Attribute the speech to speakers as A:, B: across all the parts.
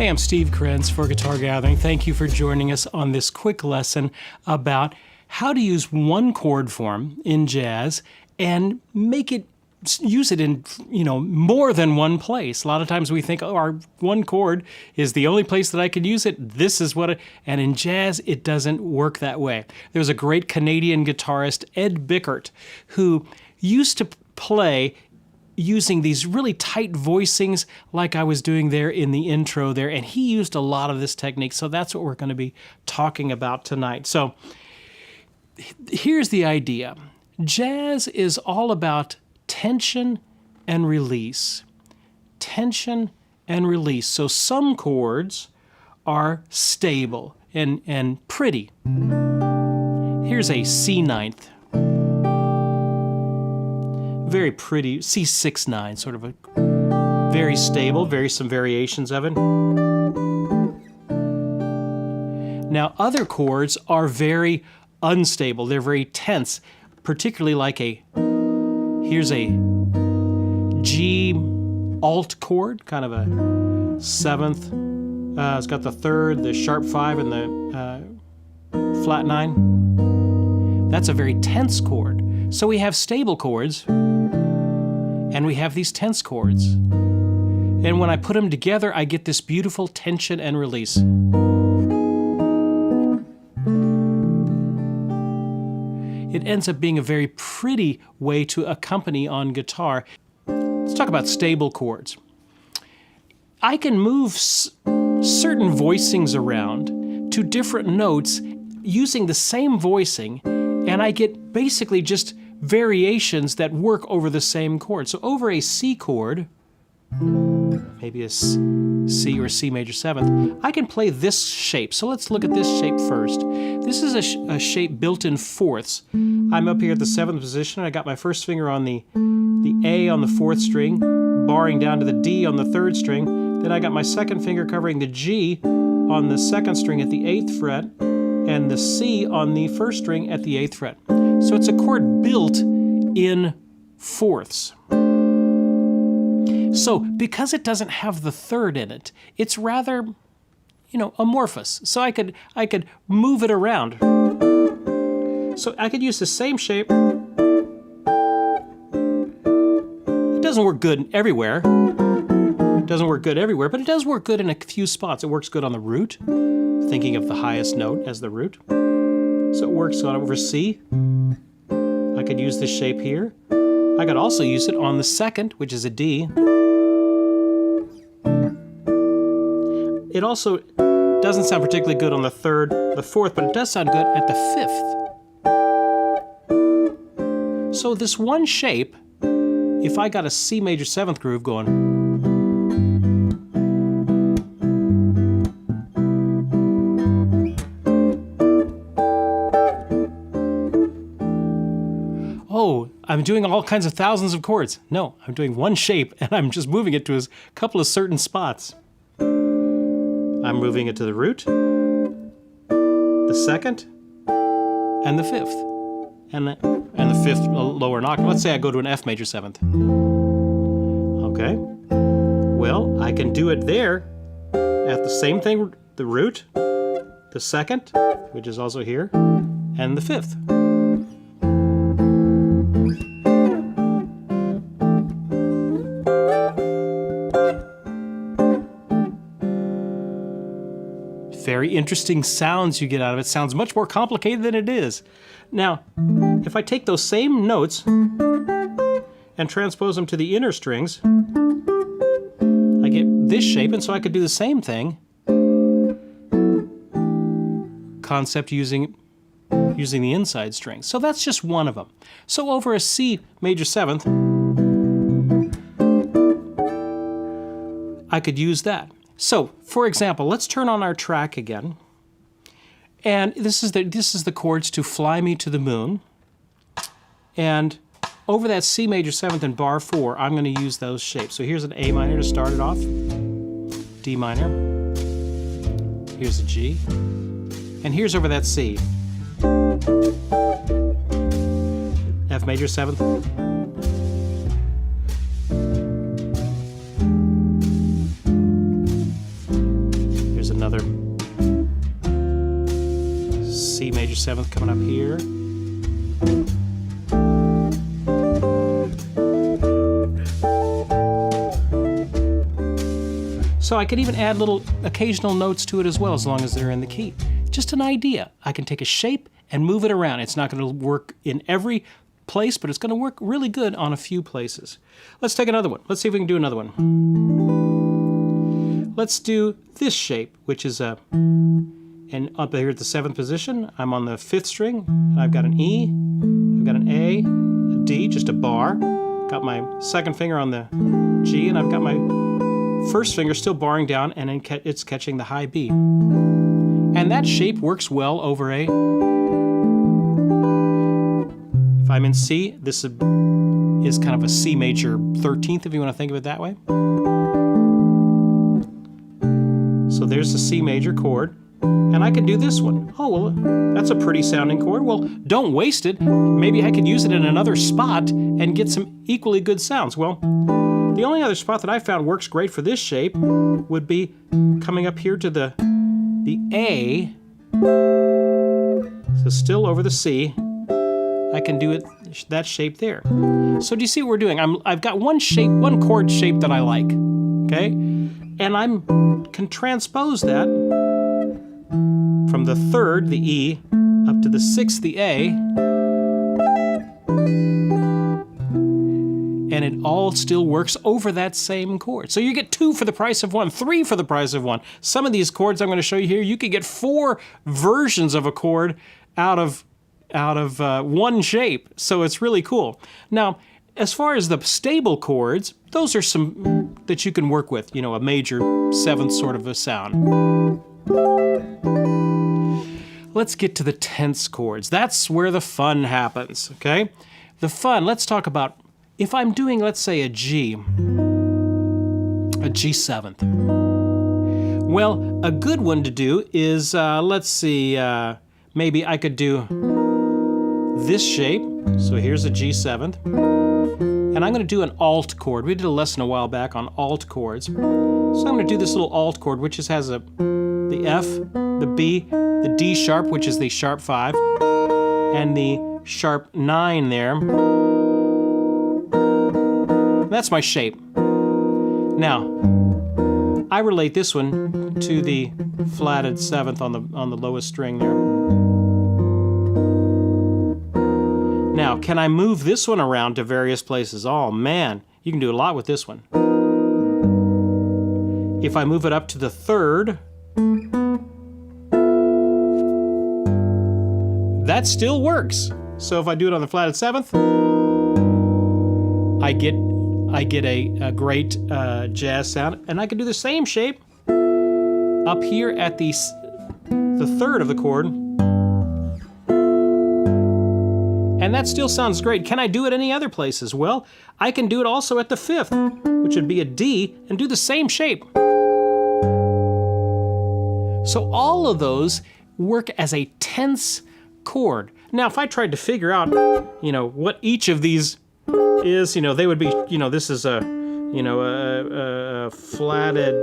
A: Hey, I'm Steve Krenz for Guitar Gathering. Thank you for joining us on this quick lesson about how to use one chord form in jazz and use it in, more than one place. A lot of times we think, oh, our one chord is the only place that I can use it. This is and in jazz, it doesn't work that way. There's a great Canadian guitarist, Ed Bickert, who used to play using these really tight voicings like I was doing there in the intro there, and he used a lot of this technique, so that's what we're going to be talking about tonight. So here's the idea. Jazz is all about tension and release. Tension and release. So some chords are stable and pretty. Here's a C ninth. Very pretty, C6-9, sort of a very stable, some variations of it. Now other chords are very unstable, they're very tense, particularly like here's a G alt chord, kind of a seventh, it's got the third, the sharp 5, and the flat 9. That's a very tense chord. So we have stable chords, and we have these tense chords. And when I put them together, I get this beautiful tension and release. It ends up being a very pretty way to accompany on guitar. Let's talk about stable chords. I can move certain voicings around to different notes using the same voicing, and I get basically just variations that work over the same chord. So over a C chord, maybe a C or C major 7th, I can play this shape. So let's look at this shape first. This is a shape built in fourths. I'm up here at the 7th position. I got my first finger on the A on the 4th string, barring down to the D on the 3rd string. Then I got my second finger covering the G on the 2nd string at the 8th fret, and the C on the 1st string at the 8th fret. So it's a chord built in fourths. So because it doesn't have the 3rd in it, it's rather, amorphous. So I could move it around. So I could use the same shape. It doesn't work good everywhere. But it does work good in a few spots. It works good on the root, thinking of the highest note as the root. So it works on over C. I could use this shape here. I could also use it on the 2nd, which is a D. It also doesn't sound particularly good on the 3rd, the 4th, but it does sound good at the 5th. So this one shape, if I got a C major 7th groove going, oh, I'm doing all kinds of thousands of chords. No, I'm doing one shape and I'm just moving it to a couple of certain spots. I'm moving it to the root, the 2nd, and the 5th. And the 5th lower octave. Let's say I go to an F major 7th. Okay. Well, I can do it there at the same thing, the root, the 2nd, which is also here, and the 5th. Very interesting sounds you get out of it. Sounds much more complicated than it is. Now, if I take those same notes and transpose them to the inner strings, I get this shape, and so I could do the same thing. Concept using the inside strings. So that's just one of them. So over a C major 7th, I could use that. So, for example, let's turn on our track again. And this is the chords to Fly Me to the Moon. And over that C major 7th and bar 4, I'm going to use those shapes. So here's an A minor to start it off, D minor, here's a G, and here's over that C. F major 7th, major 7th coming up here. So I could even add little occasional notes to it as well, as long as they're in the key. Just an idea. I can take a shape and move it around. It's not going to work in every place, but it's going to work really good on a few places. Let's take another one. Let's see if we can do another one. Let's do this shape, which is and up here at the 7th position, I'm on the 5th string. I've got an E, I've got an A, a D, just a bar. Got my 2nd finger on the G, and I've got my 1st finger still barring down, and then it's catching the high B. And that shape works well over a... If I'm in C, this is kind of a C major 13th, if you want to think of it that way. So there's the C major chord. And I could do this one. Oh, well, that's a pretty sounding chord. Well, don't waste it. Maybe I could use it in another spot and get some equally good sounds. Well, the only other spot that I found works great for this shape would be coming up here to the A. So still over the C. I can do it that shape there. So do you see what we're doing? I've got one chord shape that I like, okay? And I can transpose that from the 3rd, the E, up to the 6th, the A, and it all still works over that same chord. So you get 2 for the price of 1, 3 for the price of 1. Some of these chords I'm going to show you here, you could get 4 versions of a chord out of one shape. So it's really cool. Now, as far as the stable chords, those are some that you can work with, you know, a major 7th sort of a sound. Let's get to the tense chords. That's where the fun happens, okay? The fun, let's talk about, if I'm doing, let's say, a G7th. Well, a good one to do is, let's see, maybe I could do this shape. So here's a G7th. And I'm going to do an alt chord. We did a lesson a while back on alt chords. So I'm going to do this little alt chord, which just has the F, the B, the D sharp, which is the sharp 5, and the sharp 9 there. That's my shape. Now, I relate this one to the flatted 7th on the lowest string there. Now, can I move this one around to various places? Oh man, you can do a lot with this one. If I move it up to the 3rd, that still works. So if I do it on the flatted 7th, I get a great jazz sound, and I can do the same shape up here at the 3rd of the chord, and that still sounds great. Can I do it any other places? Well, I can do it also at the 5th, which would be a D, and do the same shape. So all of those work as a tense chord. Now, if I tried to figure out, you know, what each of these is, you know, they would be, you know, this is a flatted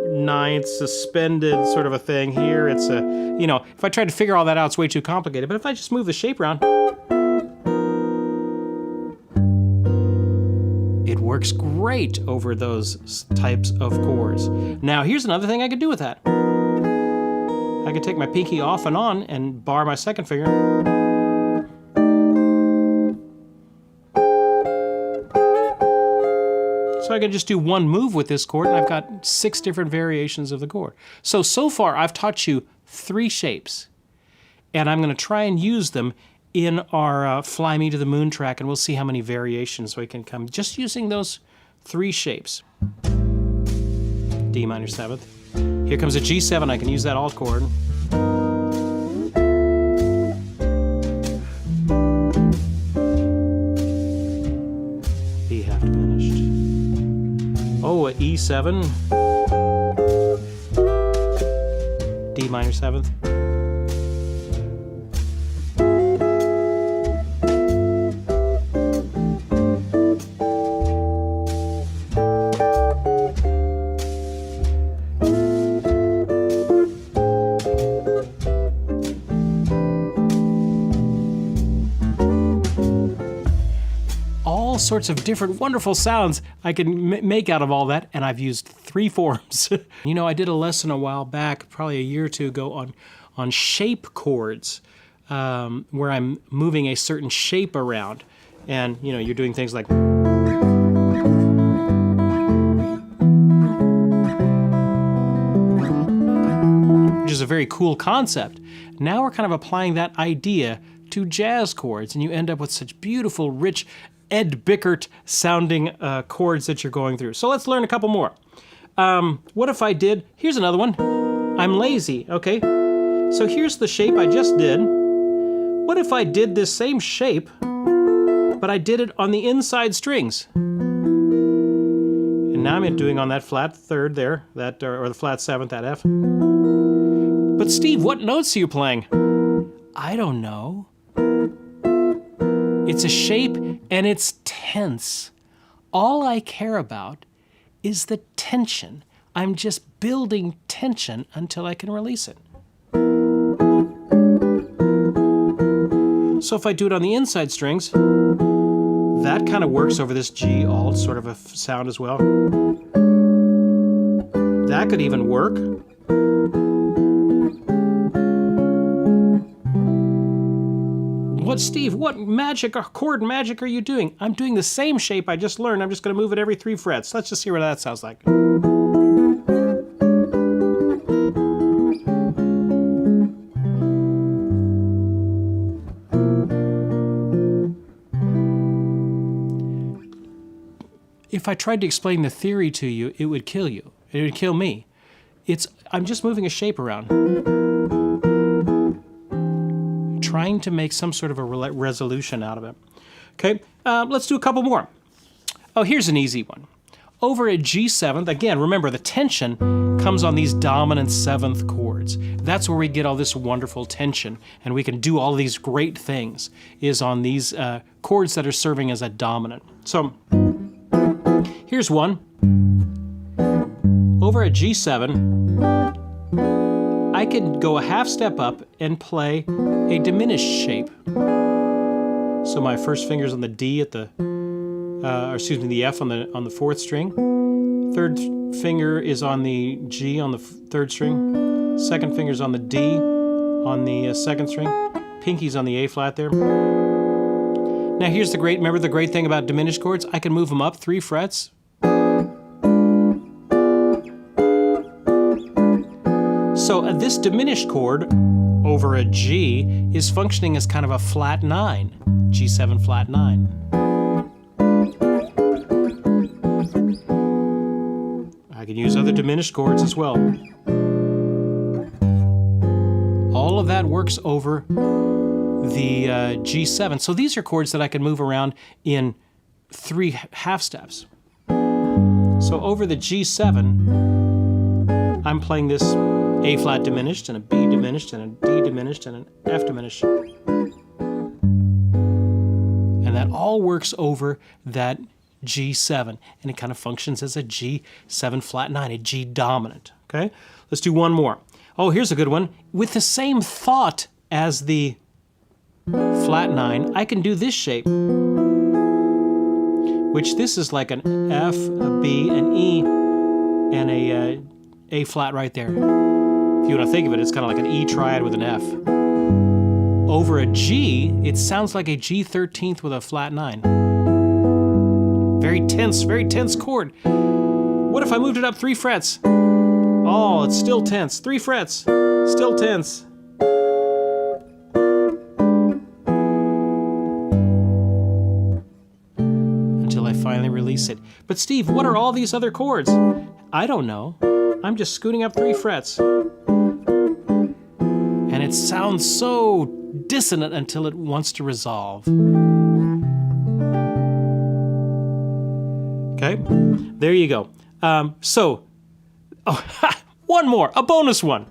A: 9th suspended sort of a thing. Here it's a, you know, if I tried to figure all that out, it's way too complicated. But if I just move the shape around, it works great over those types of chords. Now, here's another thing I could do with that. I could take my pinky off and on and bar my 2nd finger. So I can just do one move with this chord, and I've got 6 different variations of the chord. So far I've taught you 3 shapes, and I'm going to try and use them in our Fly Me to the Moon track, and we'll see how many variations we can come just using those 3 shapes. D minor 7th. Here comes a G7, I can use that alt chord. B half diminished. Oh, a E7. D minor 7th. all sorts of different wonderful sounds I can make out of all that, and I've used 3 forms. You know, I did a lesson a while back, probably a year or two ago, on shape chords, where I'm moving a certain shape around. And, you know, you're doing things like... which is a very cool concept. Now we're kind of applying that idea to jazz chords, and you end up with such beautiful, rich, Ed Bickert sounding chords that you're going through. So let's learn a couple more. What if I did, here's another one. I'm lazy, okay? So here's the shape I just did. What if I did this same shape, but I did it on the inside strings? And now I'm doing on that flat third there, that or the flat seventh, that F. But Steve, what notes are you playing? I don't know. It's a shape and it's tense. All I care about is the tension. I'm just building tension until I can release it. So if I do it on the inside strings, that kind of works over this G alt sort of a sound as well. That could even work. What, Steve, what magic or chord magic are you doing? I'm doing the same shape I just learned. I'm just going to move it every 3 frets. Let's just hear what that sounds like. If I tried to explain the theory to you, it would kill you. It would kill me. I'm just moving a shape around, trying to make some sort of a resolution out of it. Okay, let's do a couple more. Oh, here's an easy one. Over at G7, again, remember the tension comes on these dominant 7th chords. That's where we get all this wonderful tension, and we can do all these great things, is on these chords that are serving as a dominant. So, here's one. Over at G7, I could go a half step up and play a diminished shape. So my first finger's on the D at the, the F on the 4th string. 3rd finger is on the G on the 3rd string. 2nd finger's on the D on the 2nd string. Pinky's on the A flat there. Now here's remember the great thing about diminished chords? I can move them up 3 frets. So this diminished chord over a G is functioning as kind of a flat 9, G7 flat 9. I can use other diminished chords as well. All of that works over the G7. So these are chords that I can move around in 3 half steps. So over the G7, I'm playing this A flat diminished and a B diminished and a D diminished and an F diminished. And that all works over that G7, and it kind of functions as a G7 flat 9, a G dominant. Okay, let's do one more. Oh, here's a good one. With the same thought as the flat 9, I can do this shape, which this is like an F, a B, an E, and a flat right there. If you want to think of it, it's kind of like an E triad with an F. Over a G, it sounds like a G13th with a flat 9. Very tense chord. What if I moved it up 3 frets? Oh, it's still tense. 3 frets, still tense. Until I finally release it. But Steve, what are all these other chords? I don't know. I'm just scooting up 3 frets. And it sounds so dissonant until it wants to resolve. Okay, there you go. One more, a bonus one.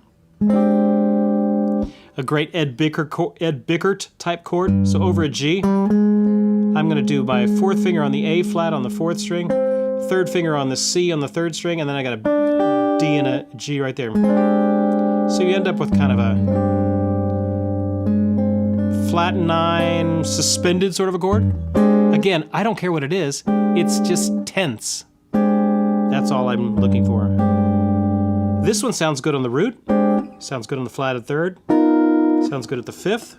A: A great Ed Bickert type chord. So over a G, I'm going to do my 4th finger on the A flat on the 4th string, 3rd finger on the C on the 3rd string, and then I got a D and a G right there. So you end up with kind of a flat 9 suspended sort of a chord. Again, I don't care what it is. It's just tenths. That's all I'm looking for. This one sounds good on the root. Sounds good on the flatted third. Sounds good at the fifth.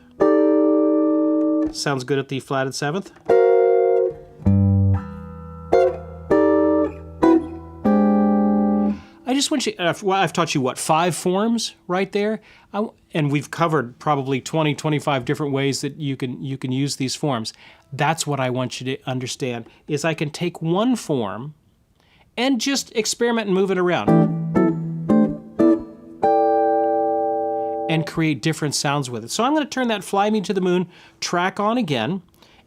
A: Sounds good at the flatted seventh. I just want you, well, I've taught you what, 5 forms right there? And we've covered probably 20, 25 different ways that you can use these forms. That's what I want you to understand, is I can take one form and just experiment and move it around and create different sounds with it. So I'm going to turn that Fly Me to the Moon track on again,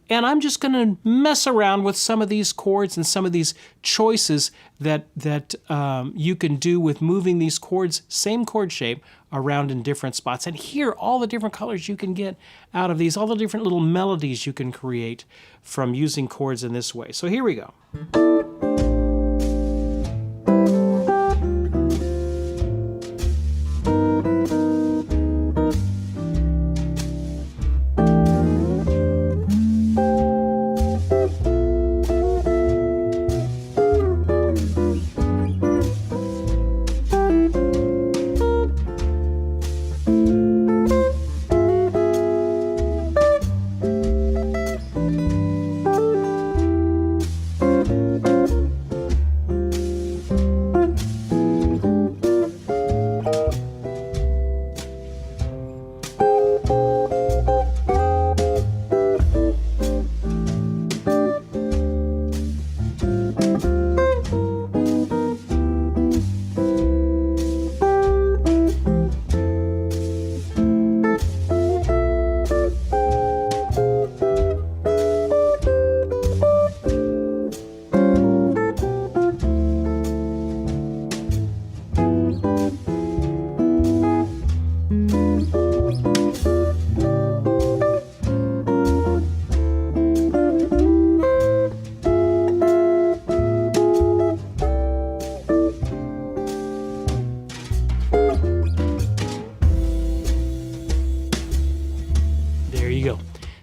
A: and I'm just going to mess around with some of these chords and some of these choices that you can do with moving these chords, same chord shape, around in different spots. And hear all the different colors you can get out of these, all the different little melodies you can create from using chords in this way. So here we go.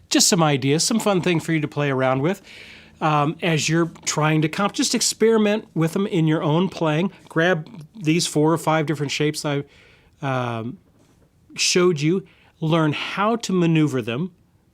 A: Just some ideas, some fun thing for you to play around with as you're trying to just experiment with them in your own playing. Grab these 4 or 5 different shapes I showed you. Learn how to maneuver them.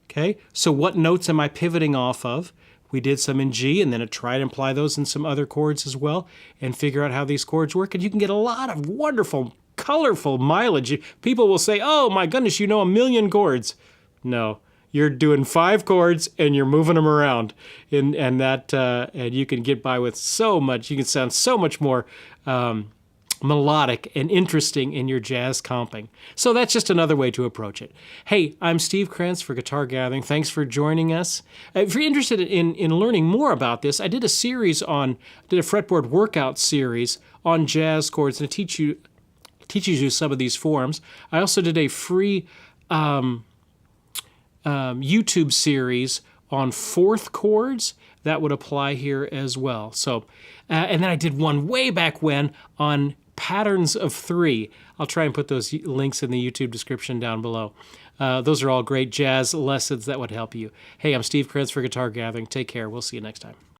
A: Okay, so what notes am I pivoting off of? We did some in G, and then try to apply those in some other chords as well, and figure out how these chords work. And you can get a lot of wonderful, colorful mileage. People will say, "Oh my goodness, you know a million chords." No. You're doing 5 chords and you're moving them around, and you can get by with so much. You can sound so much more melodic and interesting in your jazz comping. So that's just another way to approach it. Hey, I'm Steve Krenz for Guitar Gathering. Thanks for joining us. If you're interested in learning more about this, I did a fretboard workout series on jazz chords, and it teaches you some of these forms. I also did a free YouTube series on 4th chords that would apply here as well. So, and then I did one way back when on patterns of 3. I'll try and put those links in the YouTube description down below. Those are all great jazz lessons that would help you. Hey, I'm Steve Krenz for Guitar Gathering. Take care. We'll see you next time.